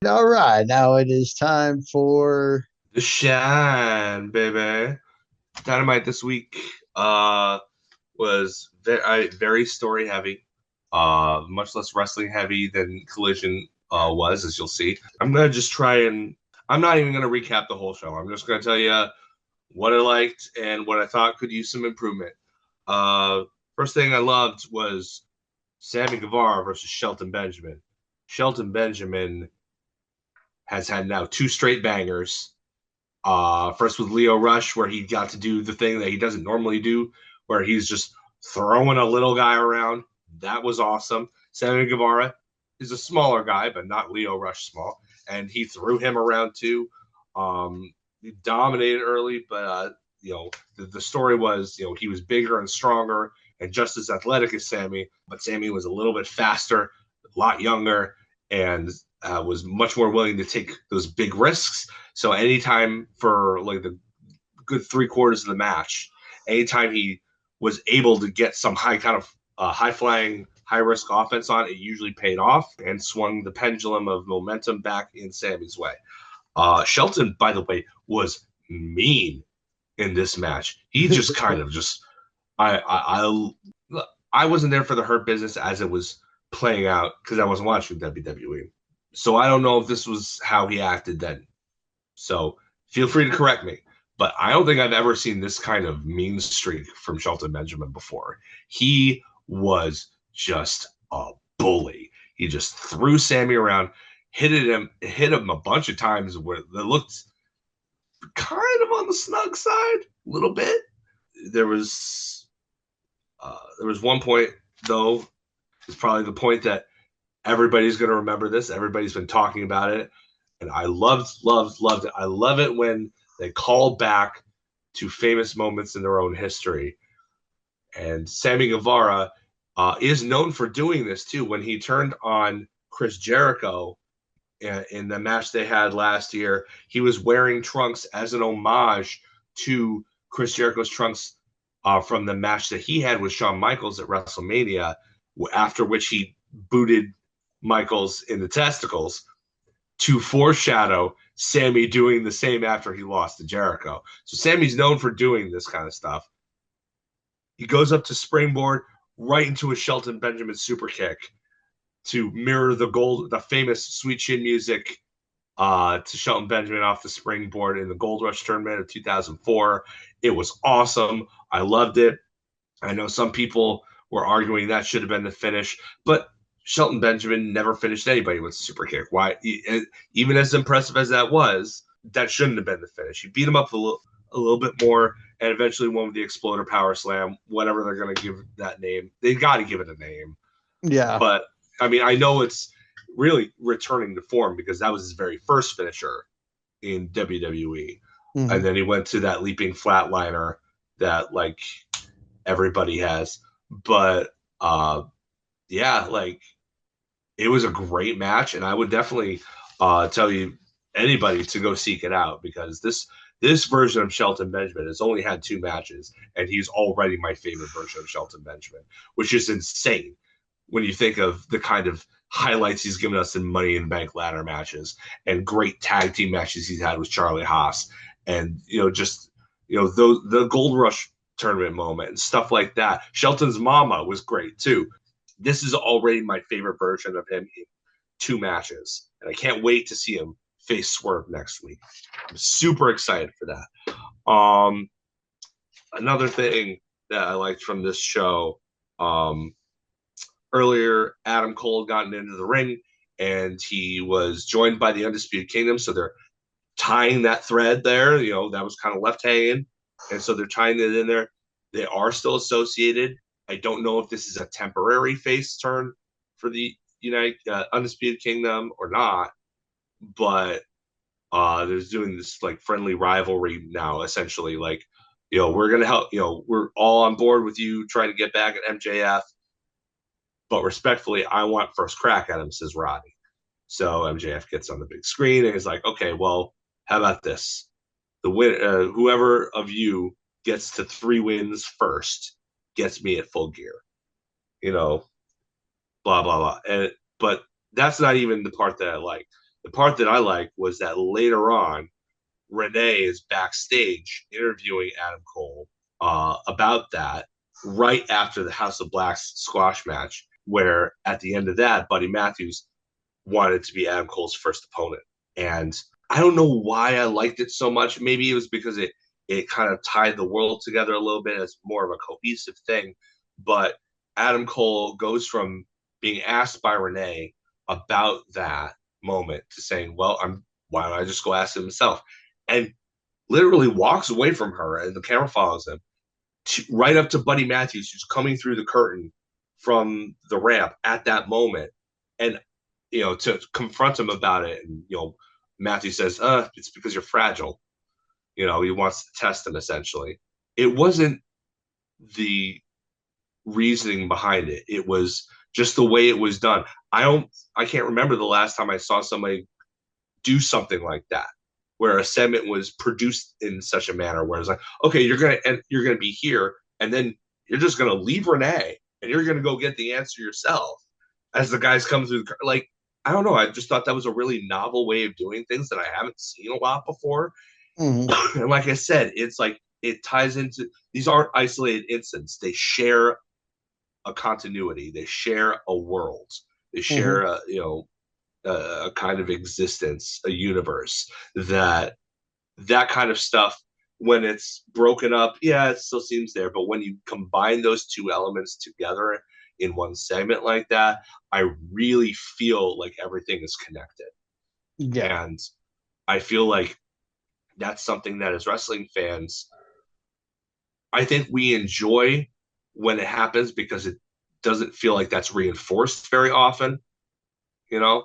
All right, now it is time for The Shine, baby. Dynamite this week was very story heavy, much less wrestling heavy than Collision was, as you'll see. I'm gonna just try and I'm not even gonna recap the whole show. I'm just gonna tell you what I liked and what I thought could use some improvement. Uh, First thing I loved was Sammy Guevara versus Shelton Benjamin. Shelton Benjamin has had now two straight bangers. First with Leo Rush, where he got to do the thing that he doesn't normally do, where he's just throwing a little guy around. That was awesome. Sammy Guevara is a smaller guy, but not Leo Rush small, and he threw him around too. He dominated early, but the story was he was bigger and stronger and just as athletic as Sammy, but Sammy was a little bit faster, a lot younger, and was much more willing to take those big risks. So anytime for like the good three-quarters of the match, anytime he was able to get some high flying, high risk offense on, it usually paid off and swung the pendulum of momentum back in Sammy's way. Shelton, by the way, was mean in this match. He just kind of just I wasn't there for the Hurt Business as it was playing out because I wasn't watching WWE. So I don't know if this was how he acted then. So feel free to correct me. But I don't think I've ever seen this kind of mean streak from Shelton Benjamin before. He was just a bully. He just threw Sammy around, hit him a bunch of times where it looked kind of on the snug side, a little bit. There was one point though. It's probably the point that everybody's going to remember this. Everybody's been talking about it. And I loved it. I love it when they call back to famous moments in their own history. And Sammy Guevara is known for doing this too. When he turned on Chris Jericho in the match they had last year, he was wearing trunks as an homage to Chris Jericho's trunks from the match that he had with Shawn Michaels at WrestleMania, after which he booted Michaels in the testicles to foreshadow Sammy doing the same after he lost to Jericho. So Sammy's known for doing this kind of stuff. He goes up to springboard right into a Shelton Benjamin super kick to mirror the famous Sweet Chin music to Shelton Benjamin off the springboard in the Gold Rush tournament of 2004. It was awesome. I loved it. I know some people were arguing that should have been the finish, but Shelton Benjamin never finished anybody with a super kick. Why? Even as impressive as that was, that shouldn't have been the finish. He beat him up a little bit more, and eventually won with the Exploder Power Slam. Whatever they're going to give that name, they got to give it a name. yeah. But I mean, I know it's really returning to form because that was his very first finisher in WWE, and Mhm. then he went to that leaping flatliner that like everybody has. But yeah, like it was a great match, and I would definitely tell you anybody to go seek it out because this version of Shelton Benjamin has only had two matches, and he's already my favorite version of Shelton Benjamin, which is insane when you think of the kind of highlights he's given us in Money in the Bank ladder matches and great tag team matches he's had with Charlie Haas, and just the Gold Rush tournament moment and stuff like that. Shelton's mama was great too. This is already my favorite version of him in two matches, and I can't wait to see him face Swerve next week. I'm super excited for that. Another thing that I liked from this show, earlier, Adam Cole had gotten into the ring, and he was joined by the Undisputed Kingdom, so they're tying that thread there. That was kind of left hanging, and so they're tying it in there. They are still associated. I don't know if this is a temporary face turn for the Undisputed Kingdom or not, but there's doing this like friendly rivalry now, essentially. Like, we're gonna help. We're all on board with you trying to get back at MJF, but respectfully, I want first crack at him, says Roddy. So MJF gets on the big screen and he's like, okay, well, how about this? Whoever of you gets to 3 wins first gets me at Full Gear. You know, blah blah blah. But that's not even the part that I like. The part that I liked was that later on, Renee is backstage interviewing Adam Cole about that right after the House of Blacks squash match, where at the end of that, Buddy Matthews wanted to be Adam Cole's first opponent. And I don't know why I liked it so much. Maybe it was because it kind of tied the world together a little bit as more of a cohesive thing. But Adam Cole goes from being asked by Renee about that moment to saying, well, why don't I just go ask him himself? And literally walks away from her, and the camera follows him right up to Buddy Matthews, who's coming through the curtain from the ramp at that moment. And, to confront him about it. And, Matthew says, it's because you're fragile. He wants to test him, essentially. It wasn't the reasoning behind it. It was just the way it was done. I can't remember the last time I saw somebody do something like that, where a segment was produced in such a manner where it's like, okay, you're gonna be here, and then you're just gonna leave Renee, and you're gonna go get the answer yourself as the guys come through. Like, I don't know. I just thought that was a really novel way of doing things that I haven't seen a lot before. Mm-hmm. And like I said, it's like it ties into, these aren't isolated incidents. They share a continuity. They share a world. They share a kind of existence, a universe that kind of stuff, when it's broken up, yeah, it still seems there. But when you combine those two elements together in one segment like that, I really feel like everything is connected. Yeah. And I feel like that's something that as wrestling fans, I think we enjoy when it happens because it doesn't feel like that's reinforced very often, Yeah.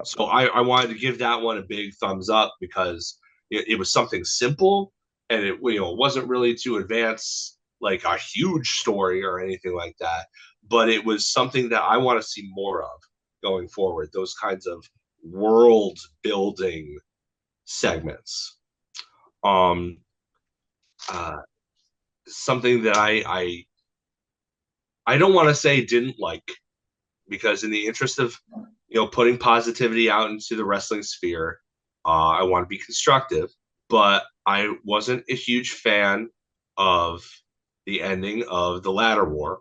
So I wanted to give that one a big thumbs up because it was something simple, and it wasn't really to advance like a huge story or anything like that, but it was something that I want to see more of going forward. Those kinds of world building segments. Something that I don't want to say didn't like, because in the interest of putting positivity out into the wrestling sphere, I want to be constructive, but I wasn't a huge fan of the ending of the Ladder War.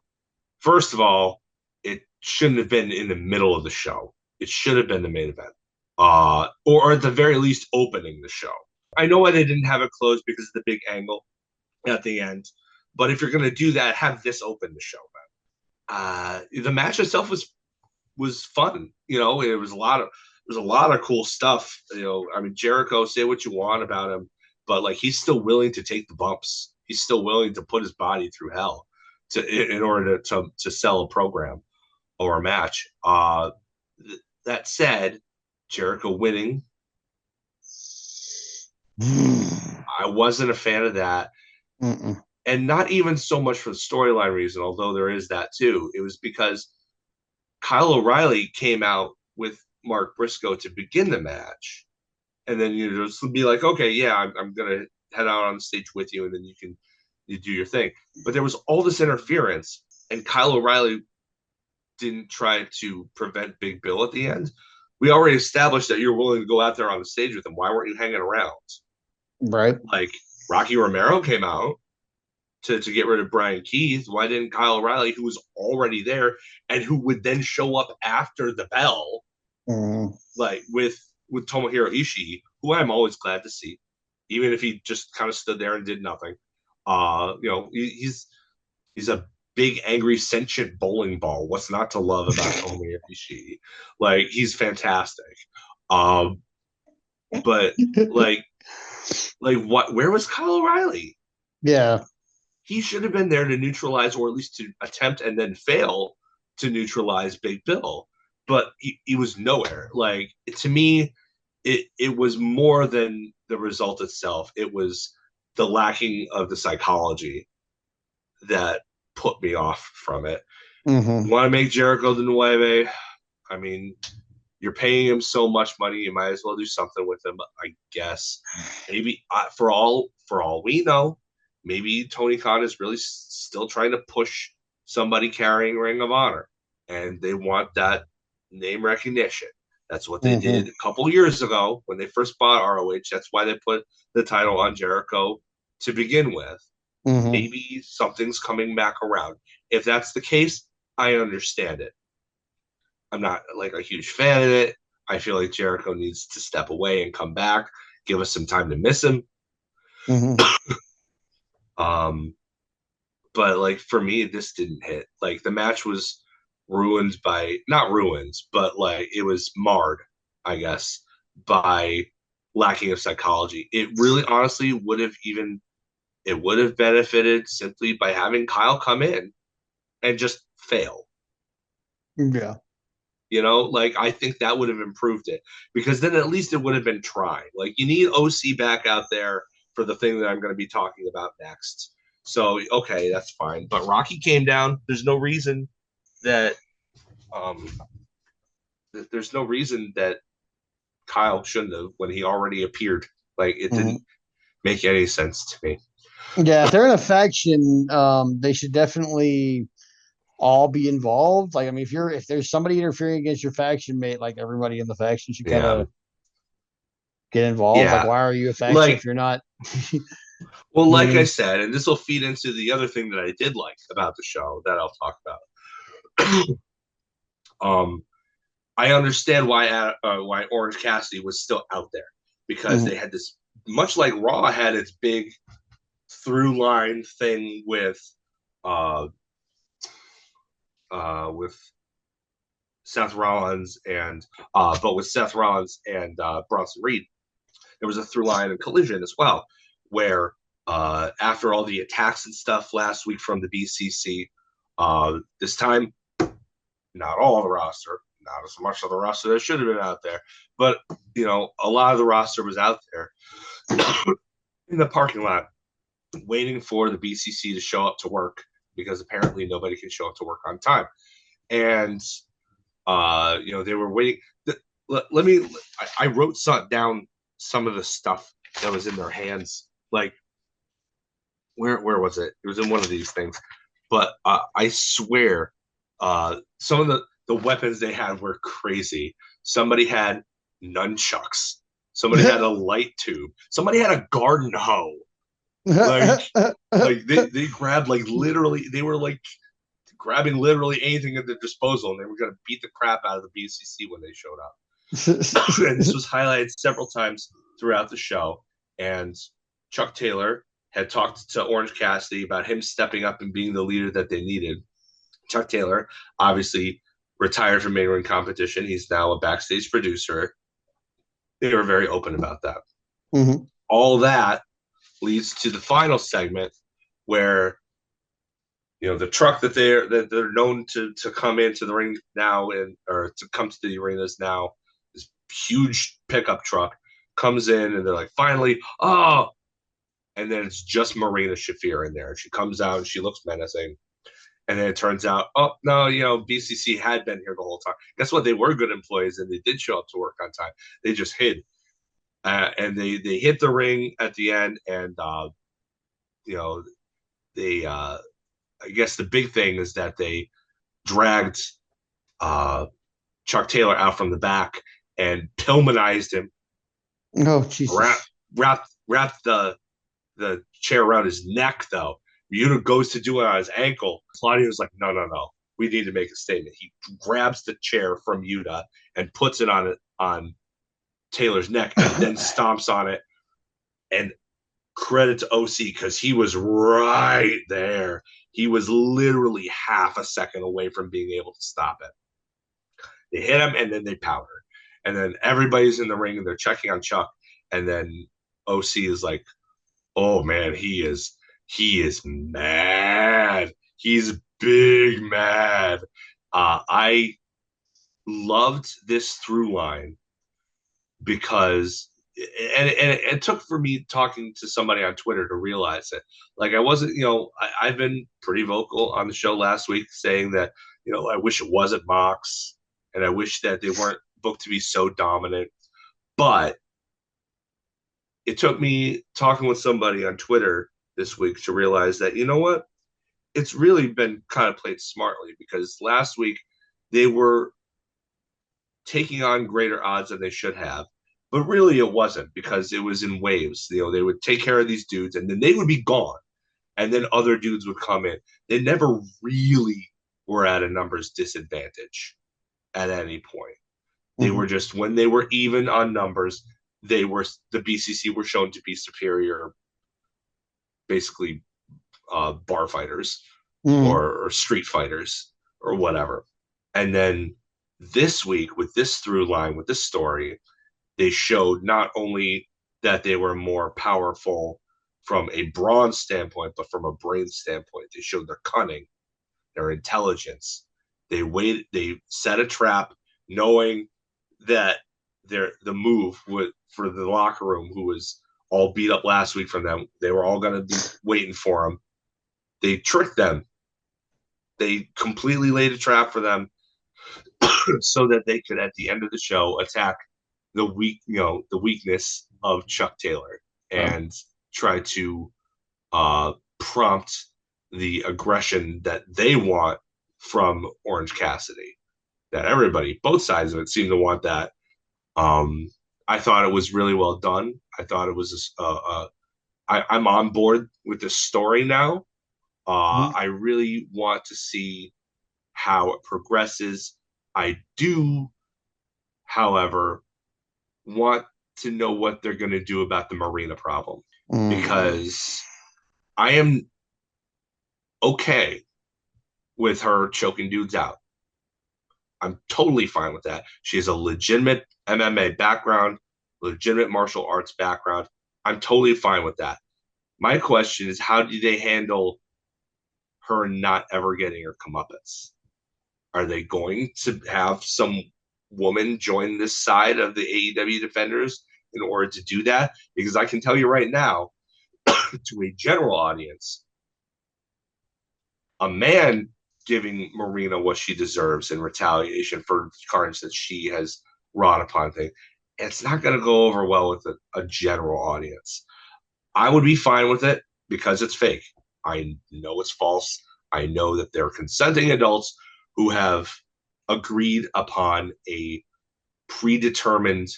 First of all, it shouldn't have been in the middle of the show. It should have been the main event, or at the very least opening the show. I know why they didn't have it closed because of the big angle at the end, but if you're going to do that, have this open the show. The match itself was fun. It was a lot of cool stuff. I mean, Jericho, say what you want about him, but like, he's still willing to take the bumps. He's still willing to put his body through hell in order to sell a program or a match. That said, Jericho winning, I wasn't a fan of that. Mm-mm. And not even so much for the storyline reason, although there is that too. It was because Kyle O'Reilly came out with Mark Briscoe to begin the match, and then you just be like, okay, yeah, I'm gonna head out on the stage with you, and then you do your thing. But there was all this interference, and Kyle O'Reilly didn't try to prevent Big Bill at the end. We already established that you're willing to go out there on the stage with him. Why weren't you hanging around? Right. Like, Rocky Romero came out to get rid of Brian Keith. Why didn't Kyle O'Reilly, who was already there and who would then show up after the bell, like with Tomohiro Ishii, who I'm always glad to see, even if he just kind of stood there and did nothing. He's a big, angry, sentient bowling ball. What's not to love about Tomohiro Ishii? Like, he's fantastic. But like what? Where was Kyle O'Reilly? Yeah. He should have been there to neutralize, or at least to attempt and then fail to neutralize Big Bill. But he was nowhere. Like, to me, it was more than the result itself. It was the lacking of the psychology that put me off from it. Mm-hmm. You want to make Jericho the Nueve? I mean, you're paying him so much money, you might as well do something with him, I guess. Maybe for all we know, maybe Tony Khan is really still trying to push somebody carrying Ring of Honor, and they want that name recognition. That's what they did Mm-hmm. a couple years ago when they first bought ROH. That's why they put the title on Jericho to begin with. Mm-hmm. Maybe something's coming back around. If that's the case, I understand it. I'm not like a huge fan of it. I feel like Jericho needs to step away and come back, give us some time to miss him. Mm-hmm. Um, but like for me, this didn't hit. Like the match was ruined by not ruined, but like it was marred, I guess, by lacking of psychology. It really honestly would have benefited simply by having Kyle come in and just fail. Yeah. Like I think that would have improved it because then at least it would have been trying. Like you need OC back out there for the thing that I'm going to be talking about next. So okay, that's fine. But Rocky came down. That um there's no reason that Kyle shouldn't have when he already appeared. Like it didn't Mm-hmm. make any sense to me. Yeah, if they're in a faction, they should definitely all be involved. Like, I mean, if there's somebody interfering against your faction mate, like everybody in the faction should kind Yeah. of get involved. Like, Yeah. why are you a faction if Like you're not? well, You know what I like I mean? said, and this will feed into the other thing that I did like about the show that I'll talk about. um I understand why Orange Cassidy was still out there because Mm-hmm. they had this much like Raw had its big through line thing uh with Seth Rollins and but with Seth Rollins and Bronson Reed, there was a through line and collision as well, where after all the attacks and stuff last week from the BCC, this time not all of the roster, not as much of the roster that should have been out there, but a lot of the roster was out there in the parking lot waiting for the BCC to show up to work because apparently nobody can show up to work on time. And they were waiting. Let me. I wrote down some of the stuff that was in their hands. Like where was it? It was in one of these things. But I swear, some of the weapons they had were crazy. Somebody had nunchucks. Somebody had a light tube. Somebody had a garden hoe. Like they grabbed like literally. They were like grabbing literally anything at their disposal, and they were going to beat the crap out of the BCC when they showed up. And this was highlighted several times throughout the show. And Chuck Taylor had talked to Orange Cassidy about him stepping up and being the leader that they needed. Chuck Taylor obviously retired from in-ring competition. He's now a backstage producer. They were very open about that. Mm-hmm. All that leads to the final segment where the truck that they're known to come into the ring now and or to come to the arenas now, this huge pickup truck comes in and they're like, finally, oh, and then it's just Marina Shafir in there. She comes out and she looks menacing. And then it turns out, oh no, BCC had been here the whole time. Guess what? They were good employees and they did show up to work on time. They just hid, and they hit the ring at the end, and you know they I guess the big thing is that they dragged uh, Chuck Taylor out from the back and Pillmanized him, Oh wrapped Jesus! wrapped the chair around his neck though. Muta goes to do it on his ankle. Claudio's like, no, no, no. We need to make a statement. He grabs the chair from Muta and puts it on Taylor's neck and then stomps on it. And credit to OC because he was right there. He was literally half a second away from being able to stop it. They hit him and then they powder. And then everybody's in the ring and they're checking on Chuck. And then OC is like, oh man, he is mad. He's big mad. I loved this through line because and it took for me talking to somebody on Twitter to realize it. Like I wasn't, I've been pretty vocal on the show last week saying that, I wish it wasn't Mox and I wish that they weren't booked to be so dominant. But it took me talking with somebody on Twitter this week to realize that, you know what? It's really been kind of played smartly because last week they were taking on greater odds than they should have. But really, it wasn't because it was in waves. They would take care of these dudes, and then they would be gone, and then other dudes would come in. They never really were at a numbers disadvantage at any point. They were just when they were even on numbers, the BCC were shown to be superior, basically bar fighters or street fighters or whatever. And then this week with this through line, with this story, they showed not only that they were more powerful from a brawn standpoint, but from a brain standpoint. They showed their cunning, their intelligence. They set a trap knowing that the move for the locker room, who was all beat up last week from them, they were all going to be waiting for them. They tricked them. They completely laid a trap for them so that they could, at the end of the show, attack the weakness of Chuck Taylor and try to prompt the aggression that they want from Orange Cassidy. That everybody, both sides of it, seem to want that. I thought it was really well done. I thought it was I'm on board with this story now. I really want to see how it progresses. I do, however, want to know what they're going to do about the Marina problem because I am okay with her choking dudes out. I'm totally fine with that. She has a legitimate MMA background, legitimate martial arts background. I'm totally fine with that. My question is, how do they handle her not ever getting her comeuppance? Are they going to have some woman join this side of the AEW defenders in order to do that? Because I can tell you right now, to a general audience, a man giving Marina what she deserves in retaliation for carnage that she has wrought upon things, it's not going to go over well with a general audience. I would be fine with it because it's fake. I know it's false. I know that they're consenting adults who have agreed upon a predetermined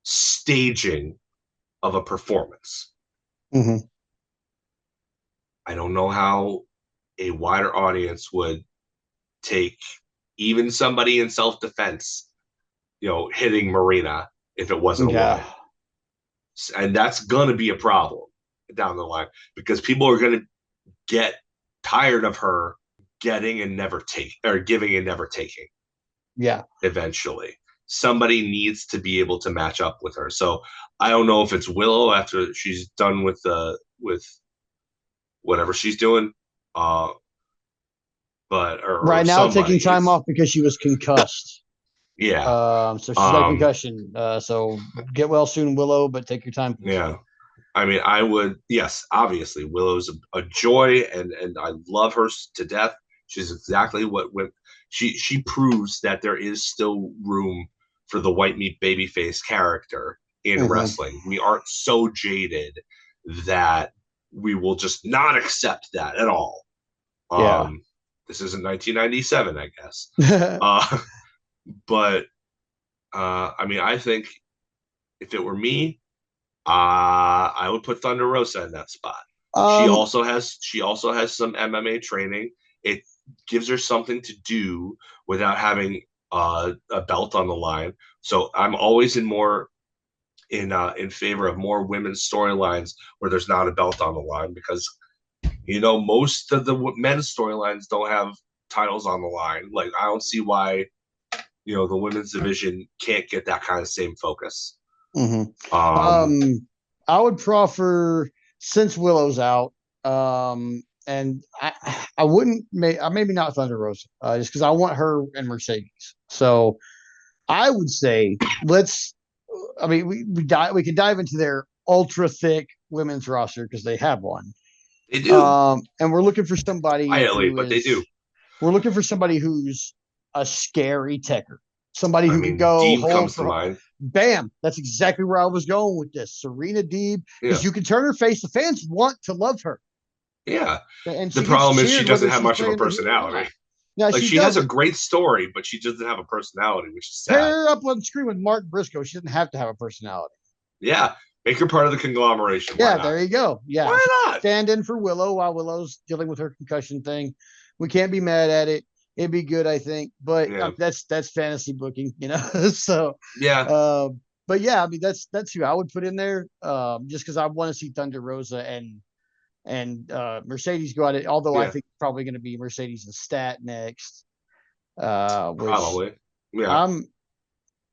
staging of a performance. I don't know how a wider audience would take even somebody in self-defense, hitting Marina if it wasn't a woman. And that's going to be a problem down the line because people are going to get tired of her giving and never taking. Yeah. Eventually. Somebody needs to be able to match up with her. So I don't know if it's Willow after she's done with whatever she's doing. But right now taking time off because she was concussed. Yeah. So she's got a concussion. So get well soon, Willow, but take your time. Yeah. I mean, I would, yes, obviously Willow's a joy and I love her to death. She's exactly what she proves that there is still room for the white meat babyface character in wrestling. We aren't so jaded that we will just not accept that at all. This isn't 1997, I guess. But I mean, I think if it were me, I would put Thunder Rosa in that spot. She also has some MMA training. It gives her something to do without having a belt on the line. So I'm always in favor of more women's storylines where there's not a belt on the line because most of the men's storylines don't have titles on the line. Like I don't see why the women's division can't get that kind of same focus. I would proffer since Willow's out, and I wouldn't maybe not Thunder Rosa, just because I want her and Mercedes. So I would say we could dive into their ultra thick women's roster because they have one. They do. And we're looking for somebody quietly, but they do. We're looking for somebody who's a scary techer. Somebody who can go Deeb comes to mind. Bam. That's exactly where I was going with this. Serena Deeb. Because you can turn her face. The fans want to love her. Yeah. And the problem is she doesn't have much of a personality. Now Like she she has a doesn't. great story, but she doesn't have a personality, which is Pair sad. her up on screen with Mark Briscoe. She doesn't have to have a personality. Yeah, make her part of the conglomeration. Why Yeah, not? there you go. Yeah, Why she not? stand in for Willow while Willow's dealing with her concussion thing. We can't be mad at it. It'd be good, I think. But Yeah, that's fantasy booking, you know. So, yeah, uh, but yeah, I mean that's who I would put in there. Just because I want to see Thunder Rosa and Mercedes go at it. Although I yeah, think probably going to be Mercedes and Stat next, which probably. Yeah, I'm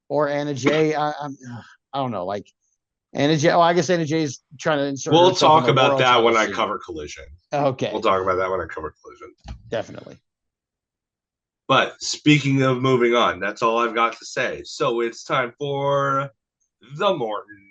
or Anna Jay. I don't know, like Anna Jay. Oh, I guess Anna Jay is trying to insert we'll herself in talk the about world that title when I scene. cover Collision. We'll Okay, talk about that when I cover Collision. definitely. But speaking of moving on, that's all I've got to say. So it's time for the Morton